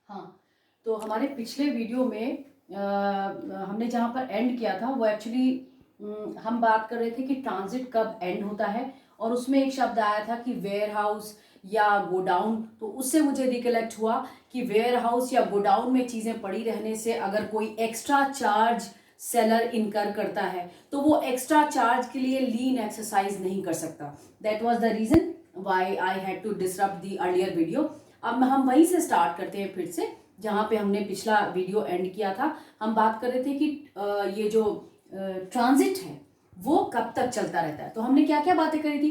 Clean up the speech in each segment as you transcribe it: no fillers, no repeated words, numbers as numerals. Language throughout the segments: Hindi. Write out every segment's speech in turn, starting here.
हाँ, तो हमारे पिछले वीडियो में हमने जहाँ पर एंड किया था वो एक्चुअली हम बात कर रहे थे कि ट्रांजिट कब एंड होता है, और उसमें एक शब्द आया था कि वेयर हाउस या गोडाउन। तो उससे मुझे रिकलेक्ट हुआ कि वेयर हाउस या गोडाउन में चीज़ें पड़ी रहने से अगर कोई एक्स्ट्रा चार्ज सेलर इनकर करता है तो वो एक्स्ट्रा चार्ज के लिए लीन एक्सरसाइज नहीं कर सकता। That was the reason why I had to disrupt the earlier video. अब हम वहीं से स्टार्ट करते हैं फिर से जहाँ पे हमने पिछला वीडियो एंड किया था। हम बात कर रहे थे कि ये जो ट्रांजिट है वो कब तक चलता रहता है। तो हमने क्या क्या बातें करी थी।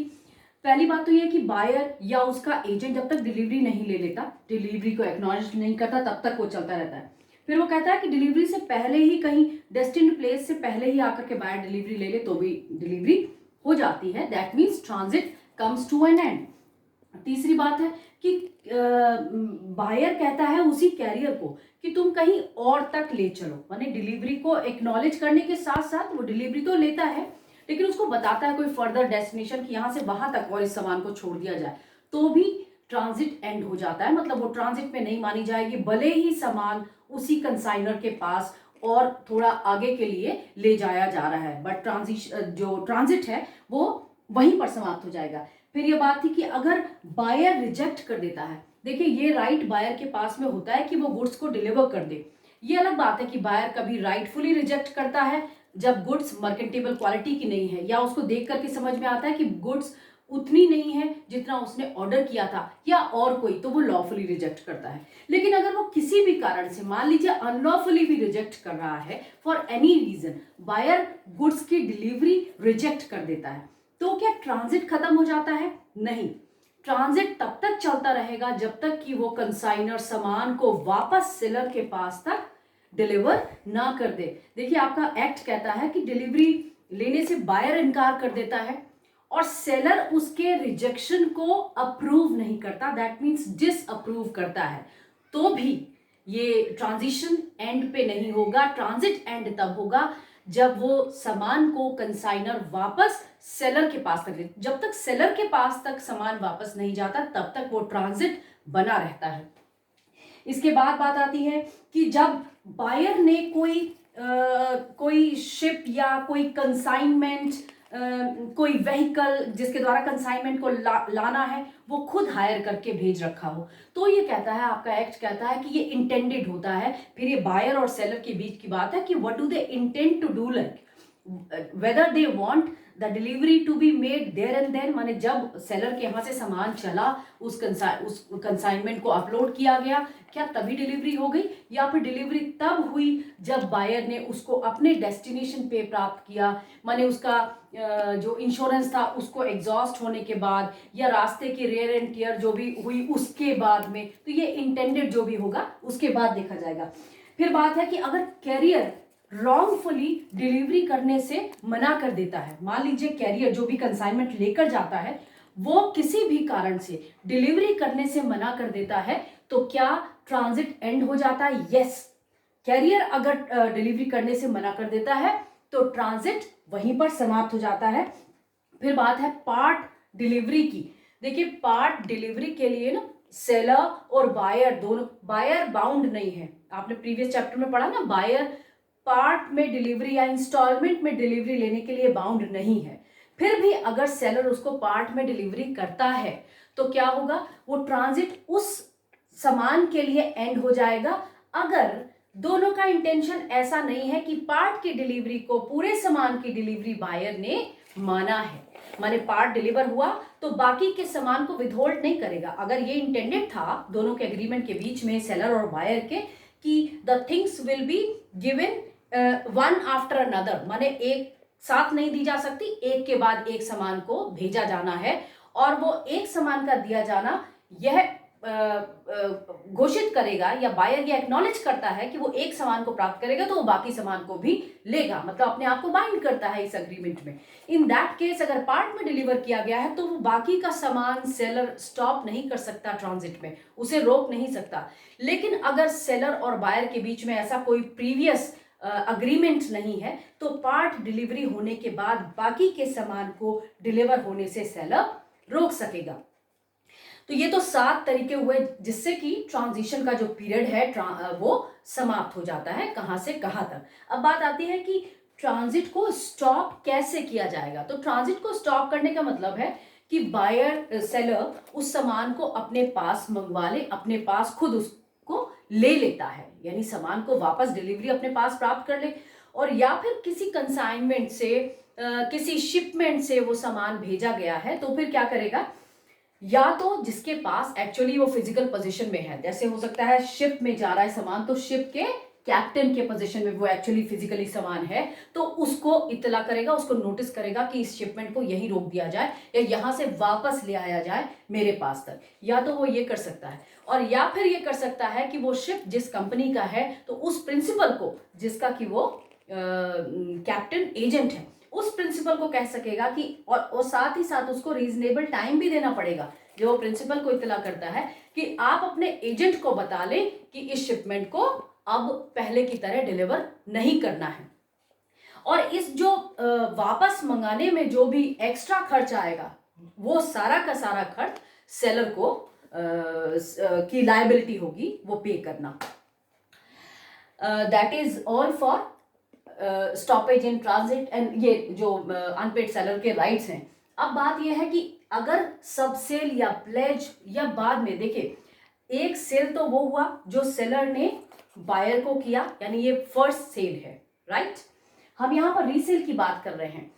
पहली बात तो ये कि बायर या उसका एजेंट जब तक डिलीवरी नहीं ले लेता, डिलीवरी को एक्नॉलेज नहीं करता, तब तक वो चलता रहता है। फिर वो कहता है कि डिलीवरी से पहले ही, कहीं डेस्टिन्ड प्लेस से पहले ही आकर के बायर डिलीवरी ले ले तो भी डिलीवरी हो जाती है। That means transit comes to an end. तीसरी बात है कि बायर कहता है उसी कैरियर को कि तुम कहीं और तक ले चलो, माने डिलीवरी को एक्नॉलेज करने के साथ साथ वो डिलीवरी तो लेता है लेकिन उसको बताता है कोई फर्दर डेस्टिनेशन कि यहाँ से वहां तक और इस सामान को छोड़ दिया जाए, तो भी ट्रांजिट एंड हो जाता है। मतलब वो ट्रांजिट में नहीं मानी जाएगी, भले ही सामान उसी कंसाइनर के पास और थोड़ा आगे के लिए ले जाया जा रहा है, बट जो ट्रांजिट है वो वहीं पर समाप्त हो जाएगा। फिर ये बात थी कि अगर बायर रिजेक्ट कर देता है, देखिए ये राइट बायर के पास में होता है कि वो गुड्स को डिलीवर कर दे। ये अलग बात है कि बायर कभी राइटफुली रिजेक्ट करता है जब गुड्स मर्केंटेबल क्वालिटी की नहीं है, या उसको देख करके समझ में आता है कि गुड्स उतनी नहीं है जितना उसने ऑर्डर किया था, या और कोई, तो वो लॉफुली रिजेक्ट करता है। लेकिन अगर वो किसी भी कारण से, मान लीजिए अनलॉफुली भी रिजेक्ट कर रहा है, for any reason buyer goods की डिलीवरी रिजेक्ट कर देता है, तो क्या ट्रांजिट खत्म हो जाता है? नहीं, ट्रांजिट तब तक चलता रहेगा जब तक कि वो कंसाइनर सामान को वापस सेलर के पास तक डिलीवर ना कर दे। देखिए आपका एक्ट कहता है कि डिलीवरी लेने से बायर इनकार कर देता है और सेलर उसके रिजेक्शन को अप्रूव नहीं करता, दैट मीन्स डिस अप्रूव करता है, तो भी ये ट्रांजिशन एंड पे नहीं होगा। ट्रांजिट एंड तब होगा जब वो सामान को कंसाइनर वापस सेलर के पास तक ले। जब तक सेलर के पास तक सामान वापस नहीं जाता तब तक वो ट्रांजिट बना रहता है। इसके बाद बात आती है कि जब बायर ने कोई शिप या कोई कंसाइनमेंट, कोई व्हीकल जिसके द्वारा कंसाइनमेंट को लाना है वो खुद हायर करके भेज रखा हो, तो ये कहता है, आपका एक्ट कहता है कि ये इंटेंडेड होता है। फिर ये बायर और सेलर के बीच की बात है कि what do they intend to do, like whether they want the delivery to be made there and then, माने जब सेलर के यहाँ से सामान चला, उस कंसाइनमेंट को अपलोड किया गया, क्या तभी डिलीवरी हो गई, या फिर डिलीवरी तब हुई जब बायर ने उसको अपने डेस्टिनेशन पे प्राप्त किया, माने उसका जो इंश्योरेंस था उसको एग्जॉस्ट होने के बाद, या रास्ते की रेयर एंड टियर जो भी हुई उसके बाद में, तो ये इंटेंडेड जो भी होगा उसके बाद देखा जाएगा। फिर बात है कि अगर कैरियर रॉन्गफुली डिलीवरी करने से मना कर देता है, मान लीजिए कैरियर जो भी कंसाइनमेंट लेकर जाता है वो किसी भी कारण से डिलीवरी करने से मना कर देता है, तो क्या ट्रांजिट एंड हो जाता है? यस, कैरियर अगर डिलीवरी करने से मना कर देता है तो ट्रांजिट वहीं पर समाप्त हो जाता है। फिर बात है पार्ट डिलीवरी की। देखिए पार्ट डिलीवरी के लिए ना सेलर और बायर दोनों, बायर बाउंड नहीं है, आपने प्रीवियस चैप्टर में पढ़ा ना, बायर पार्ट में डिलीवरी या इंस्टॉलमेंट में डिलीवरी लेने के लिए बाउंड नहीं है। फिर भी अगर सेलर उसको पार्ट में डिलीवरी करता है तो क्या होगा, वो ट्रांजिट उस सामान के लिए एंड हो जाएगा अगर दोनों का इंटेंशन ऐसा नहीं है कि पार्ट की डिलीवरी को, पूरे सामान की डिलीवरी बायर ने माना है। माने पार्ट डिलीवर हुआ तो बाकी के सामान को विथहोल्ड नहीं करेगा। अगर ये इंटेंडेड था दोनों के एग्रीमेंट के बीच में, सेलर और बायर के, कि the things will be given one after another, माने एक साथ नहीं दी जा सकती, एक के बाद एक सामान को भेजा जाना है, और वो एक सामान का दिया जाना यह घोषित करेगा, या बायर ये एक्नॉलेज करता है कि वो एक सामान को प्राप्त करेगा तो वो बाकी सामान को भी लेगा, मतलब अपने आप को बाइंड करता है इस अग्रीमेंट में। इन दैट केस अगर पार्ट में डिलीवर किया गया है तो वो बाकी का सामान सेलर स्टॉप नहीं कर सकता ट्रांजिट में, उसे रोक नहीं सकता। लेकिन अगर सेलर और बायर के बीच में ऐसा कोई प्रीवियस अग्रीमेंट नहीं है तो पार्ट डिलीवरी होने के बाद बाकी के सामान को डिलीवर होने से सेलर रोक सकेगा। तो ये तो 7 तरीके हुए जिससे कि ट्रांजिशन का जो पीरियड है वो समाप्त हो जाता है कहाँ से कहाँ तक। अब बात आती है कि ट्रांजिट को स्टॉप कैसे किया जाएगा। तो ट्रांजिट को स्टॉप करने का मतलब है कि बायर सेलर उस सामान को अपने पास मंगवा ले, अपने पास खुद उसको ले लेता है, यानी सामान को वापस डिलीवरी अपने पास प्राप्त कर ले, और या फिर किसी कंसाइनमेंट से किसी शिपमेंट से वो सामान भेजा गया है तो फिर क्या करेगा, या तो जिसके पास एक्चुअली वो फिजिकल पोजीशन में है, जैसे हो सकता है शिप में जा रहा है सामान तो शिप के कैप्टन के पोजीशन में वो एक्चुअली फिजिकली सामान है, तो उसको इत्तला करेगा, उसको नोटिस करेगा कि इस शिपमेंट को यहीं रोक दिया जाए या यहां से वापस ले आया जाए मेरे पास तक। या तो वो ये कर सकता है, और या फिर ये कर सकता है कि वो शिप जिस कंपनी का है तो उस प्रिंसिपल को, जिसका कि वो कैप्टन एजेंट है, उस प्रिंसिपल को कह सकेगा कि और साथ ही साथ उसको रीजनेबल टाइम भी देना पड़ेगा, जो वो प्रिंसिपल को इत्तला करता है कि आप अपने एजेंट को बता लें कि इस शिपमेंट को अब पहले की तरह डिलीवर नहीं करना है। और इस जो वापस मंगाने में जो भी एक्स्ट्रा खर्च आएगा वो सारा का सारा खर्च सेलर को की लायबिलिटी होगी वो पे करना। That is all for stoppage in transit and ये जो अनपेड सेलर के राइट्स हैं। अब बात यह है कि अगर सब सेल या प्लेज या बाद में, देखिए एक सेल तो वो हुआ जो सेलर ने बायर को किया, यानी ये फर्स्ट सेल है, राइट। हम यहाँ पर रीसेल की बात कर रहे हैं।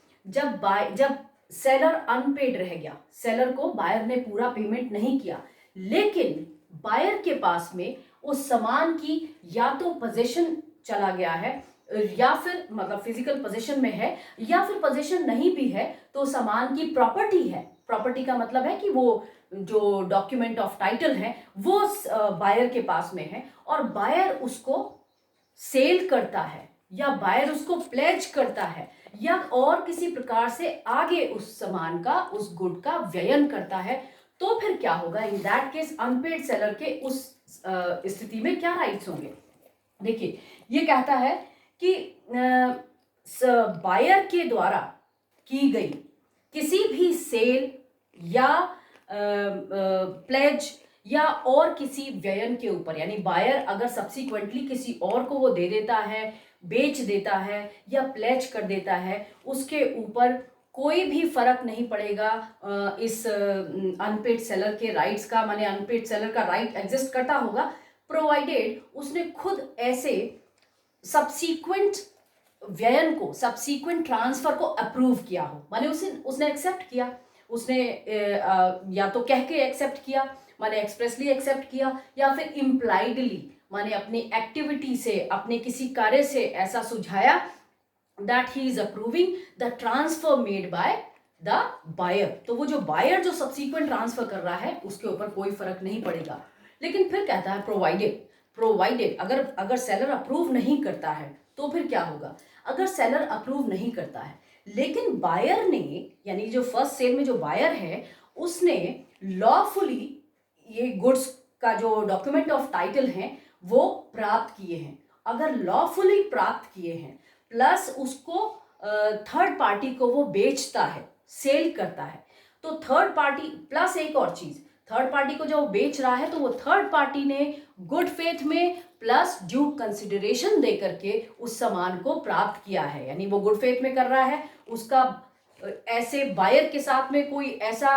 जब सेलर अनपेड रह गया, सेलर को बायर ने पूरा पेमेंट नहीं किया, लेकिन बायर के पास में उस सामान की या तो पोजीशन चला गया है, या फिर मतलब फिजिकल पोजीशन में है, या फिर पोजीशन नहीं भी है तो सामान की प्रॉपर्टी है। प्रॉपर्टी का मतलब है कि वो जो डॉक्यूमेंट ऑफ टाइटल है वो बायर के पास में है, और बायर उसको सेल करता है या बायर उसको प्लेज करता है या और किसी प्रकार से आगे उस सामान का, उस गुड का व्ययन करता है, तो फिर क्या होगा, in that case unpaid seller के उस स्थिति में क्या राइट्स होंगे। देखिए ये कहता है कि बायर के द्वारा की गई किसी भी सेल या प्लेज या और किसी व्ययन के ऊपर, यानी बायर अगर सब्सिक्वेंटली किसी और को वो दे देता है, बेच देता है या प्लेज कर देता है, उसके ऊपर कोई भी फर्क नहीं पड़ेगा इस अनपेड सेलर के राइट्स का। माने अनपेड सेलर का राइट एग्जिस्ट करता होगा प्रोवाइडेड उसने खुद ऐसे सब्सीक्वेंट व्ययन को, सब्सीक्वेंट ट्रांसफर को अप्रूव किया हो, माने उसने एक्सेप्ट किया, उसने या तो कह के एक्सेप्ट किया माने एक्सप्रेसली एक्सेप्ट किया, या फिर इम्प्लाइडली माने अपनी एक्टिविटी से, अपने किसी कार्य से ऐसा सुझाया that he is approving the transfer made by the buyer. तो वो जो बायर जो सब्सीक्वेंट ट्रांसफर कर रहा है उसके ऊपर कोई फर्क नहीं पड़ेगा। लेकिन फिर कहता है प्रोवाइडेड अगर सेलर अप्रूव नहीं करता है तो फिर क्या होगा। अगर सेलर अप्रूव नहीं करता है लेकिन बायर ने, यानी जो फर्स्ट सेल में जो बायर है उसने लॉफुली ये गुड्स का जो डॉक्यूमेंट ऑफ टाइटल है वो प्राप्त किए हैं, अगर लॉफुली प्राप्त किए हैं प्लस उसको थर्ड पार्टी को वो बेचता है, सेल करता है, तो थर्ड पार्टी प्लस एक और चीज, थर्ड पार्टी को जो बेच रहा है तो वो थर्ड पार्टी ने गुड फेथ में प्लस ड्यू कंसिडरेशन दे करके उस सामान को प्राप्त किया है, यानी वो गुड फेथ में कर रहा है, उसका ऐसे बायर के साथ में कोई ऐसा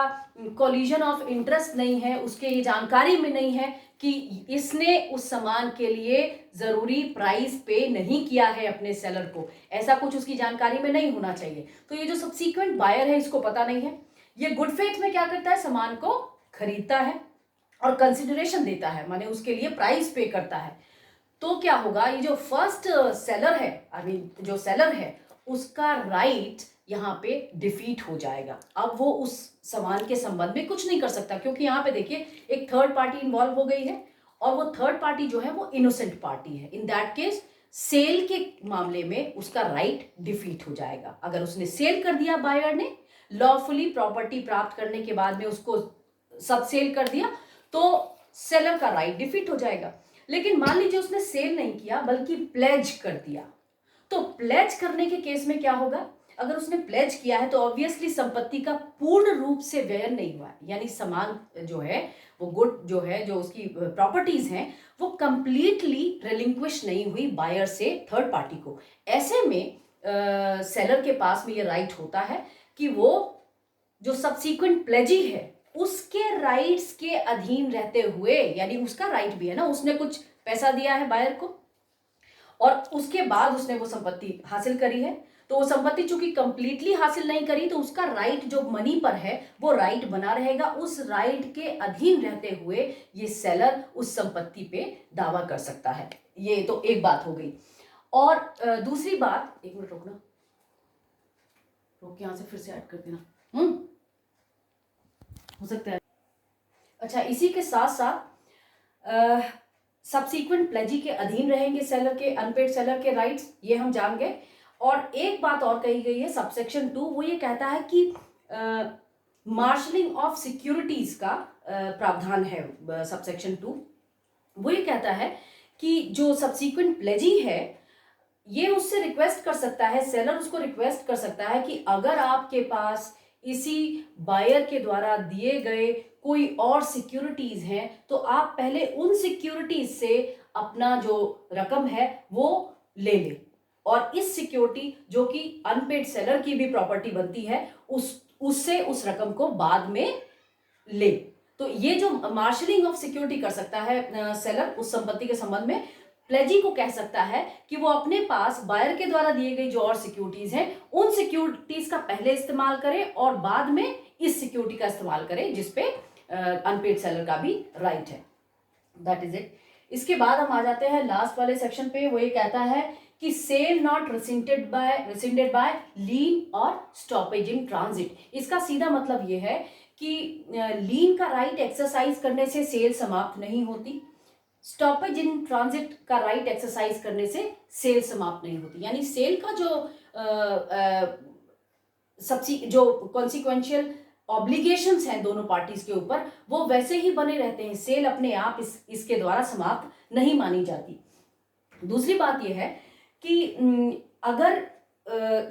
कोलिजन ऑफ इंटरेस्ट नहीं है, उसके ये जानकारी में नहीं है कि इसने उस सामान के लिए जरूरी प्राइस पे नहीं किया है अपने सेलर को, ऐसा कुछ उसकी जानकारी में नहीं होना चाहिए। तो ये जो सब्सीक्वेंट बायर है इसको पता नहीं है, ये गुड फेथ में क्या करता है, सामान को खरीदता है और कंसिडरेशन देता है, माने उसके लिए प्राइस पे करता है। तो क्या होगा, ये जो फर्स्ट सेलर है, आई मीन जो सेलर है उसका राइट यहाँ पे डिफीट हो जाएगा। अब वो उस सामान के संबंध में कुछ नहीं कर सकता, क्योंकि यहाँ पे देखिए एक थर्ड पार्टी इन्वॉल्व हो गई है और वो थर्ड पार्टी जो है वो इनोसेंट पार्टी है। इन दैट केस सेल के मामले में उसका राइट डिफीट हो जाएगा। अगर उसने सेल कर दिया बायर ने, लॉफुली प्रॉपर्टी प्राप्त करने के बाद में उसको सब सेल कर दिया, तो सेलर का राइट डिफीट हो जाएगा। लेकिन मान लीजिए उसने सेल नहीं किया बल्कि प्लेज कर दिया, तो प्लेज करने के केस में क्या होगा, अगर उसने प्लेज किया है तो ऑब्वियसली संपत्ति का पूर्ण रूप से व्यय नहीं हुआ है, यानी सामान जो है वो गुड जो है, जो उसकी प्रॉपर्टीज हैं, वो कंप्लीटली रिलिंक्विश नहीं हुई बायर से थर्ड पार्टी को। ऐसे में सेलर के पास में ये राइट होता है कि वो जो सब्सीक्वेंट प्लेजी है उसके राइट्स के अधीन रहते हुए, यानी उसका राइट भी है ना, उसने कुछ पैसा दिया है बायर को और उसके बाद उसने वो संपत्ति हासिल करी है, तो वो संपत्ति चूंकि कंप्लीटली हासिल नहीं करी तो उसका राइट जो मनी पर है वो राइट बना रहेगा। उस राइट के अधीन रहते हुए ये सेलर उस संपत्ति पे दावा कर सकता है। ये तो एक बात हो गई। और दूसरी बात, एक मिनट रोकना, रोक यहां से फिर से ऐड कर देना, हो सकता है। अच्छा, इसी के साथ साथ सब्सीक्वेंट प्लेजी के अधीन रहेंगे सेलर के, अनपेड सेलर के राइट्स, ये हम जान गए। और एक बात और कही गई है सबसेक्शन 2, वो ये कहता है कि मार्शलिंग ऑफ सिक्योरिटीज का प्रावधान है सबसेक्शन 2। वो ये कहता है कि जो सब्सीक्वेंट प्लेजी है ये उससे रिक्वेस्ट कर सकता है, सेलर उसको रिक्वेस्ट कर सकता है कि अगर आपके पास इसी बायर के द्वारा दिए गए कोई और सिक्योरिटीज हैं तो आप पहले उन सिक्योरिटीज से अपना जो रकम है वो ले लें, और इस सिक्योरिटी जो कि अनपेड सेलर की भी प्रॉपर्टी बनती है उससे उस रकम को बाद में ले। तो ये जो मार्शलिंग ऑफ सिक्योरिटी कर सकता है सेलर उस संपत्ति के संबंध में, प्लेजी को कह सकता है कि वो अपने पास बायर के द्वारा दिए गई जो और सिक्योरिटीज हैं उन सिक्योरिटीज का पहले इस्तेमाल करे और बाद में इस सिक्योरिटी का इस्तेमाल करे जिसपे अनपेड सेलर का भी राइट है। That is it. इसके बाद हम आ जाते हैं लास्ट वाले सेक्शन पे। वो ये कहता है कि सेल नॉट रिसेंटेड बाय लीन और स्टॉपेज इन ट्रांजिट। इसका सीधा मतलब ये है कि लीन का राइट एक्सरसाइज करने से सेल समाप्त नहीं होती, स्टॉपेज इन ट्रांजिट का राइट एक्सरसाइज करने से सेल समाप्त नहीं होती। यानी सेल का जो कॉन्सिक्वेंशियल ऑब्लिगेशंस हैं दोनों पार्टीज के ऊपर वो वैसे ही बने रहते हैं, सेल अपने आप इसके द्वारा समाप्त नहीं मानी जाती। दूसरी बात यह है कि अगर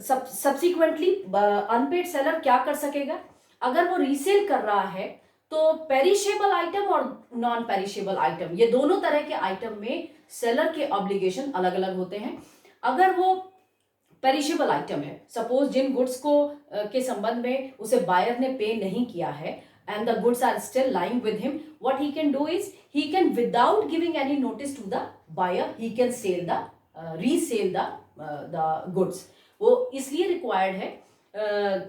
सब्सिक्वेंटली अनपेड सेलर क्या कर सकेगा, अगर वो रीसेल कर रहा है तो पेरिशेबल आइटम और नॉन पेरिशेबल आइटम, ये दोनों तरह के आइटम में सेलर के ऑब्लिगेशन अलग अलग होते हैं। अगर वो पेरिशेबल आइटम है, सपोज जिन गुड्स को के संबंध में उसे बायर ने पे नहीं किया है and the goods are still lying with him, what he can do is he can, without giving any notice to the buyer, he can resale the goods। वो इसलिए रिक्वायर्ड है,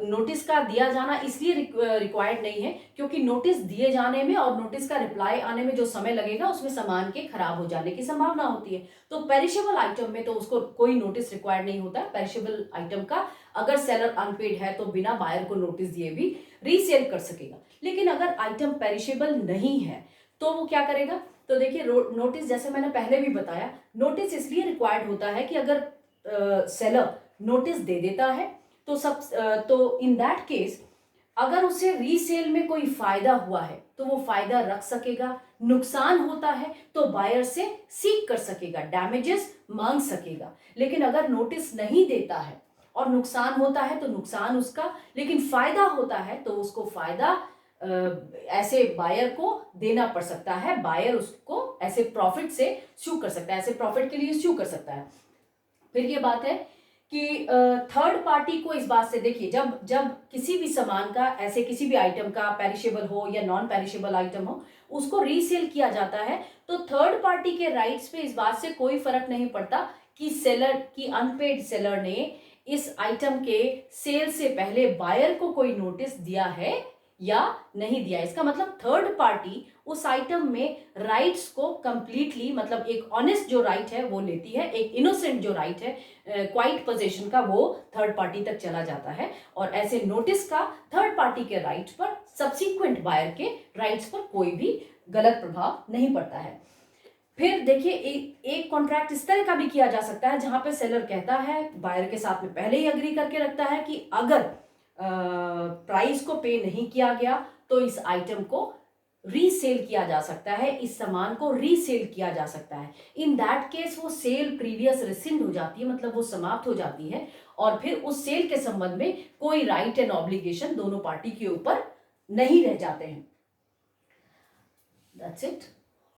नोटिस का दिया जाना इसलिए रिक्वायर्ड नहीं है क्योंकि नोटिस दिए जाने में और नोटिस का रिप्लाई आने में जो समय लगेगा उसमें सामान के खराब हो जाने की संभावना होती है। तो पेरिशेबल आइटम में तो उसको कोई नोटिस रिक्वायर्ड नहीं होता है। पेरिशेबल आइटम का अगर सेलर अनपेड है तो बिना बायर को नोटिस दिए भी रीसेल कर सकेगा। लेकिन अगर आइटम पेरिशेबल नहीं है तो वो क्या करेगा, तो देखिए नोटिस, जैसे मैंने पहले भी बताया, नोटिस इसलिए रिक्वायर्ड होता है कि अगर सेलर नोटिस दे देता है तो इन दैट केस अगर उसे रीसेल में कोई फायदा हुआ है तो वो फायदा रख सकेगा, नुकसान होता है तो बायर से सीक कर सकेगा, डैमेजेस मांग सकेगा। लेकिन अगर नोटिस नहीं देता है और नुकसान होता है तो नुकसान उसका, लेकिन फायदा होता है तो उसको फायदा ऐसे बायर को देना पड़ सकता है, बायर उसको ऐसे प्रॉफिट से सू कर सकता है, ऐसे प्रॉफिट के लिए सू कर सकता है। फिर ये बात है कि थर्ड पार्टी को इस बात से, देखिए जब किसी भी सामान का, ऐसे किसी भी आइटम का, पेरिशेबल हो या नॉन पेरिशेबल आइटम हो, उसको रीसेल किया जाता है तो थर्ड पार्टी के राइट्स पे इस बात से कोई फर्क नहीं पड़ता कि सेलर की, अनपेड सेलर ने इस आइटम के सेल से पहले बायर को कोई नोटिस दिया है या नहीं दिया। इसका मतलब थर्ड पार्टी उस आइटम में राइट्स को कंप्लीटली, मतलब एक ऑनेस्ट जो राइट है वो लेती है, एक इनोसेंट जो राइट है क्वाइट पोजीशन का वो थर्ड पार्टी तक चला जाता है, और ऐसे नोटिस का थर्ड पार्टी के राइट्स पर, सब्सिक्वेंट बायर के राइट्स पर कोई भी गलत प्रभाव नहीं पड़ता है। फिर देखिए एक कॉन्ट्रैक्ट इस तरह का भी किया जा सकता है जहां पे सेलर कहता है, बायर के साथ में पहले ही अग्री करके रखता है कि अगर प्राइस को पे नहीं किया गया तो इस आइटम को रीसेल किया जा सकता है, इस सामान को रीसेल किया जा सकता है। इन दैट केस वो सेल प्रीवियस रिसिंड हो जाती है, मतलब वो समाप्त हो जाती है और फिर उस सेल के संबंध में कोई राइट एंड ऑब्लिगेशन दोनों पार्टी के ऊपर नहीं रह जाते हैं। That's it.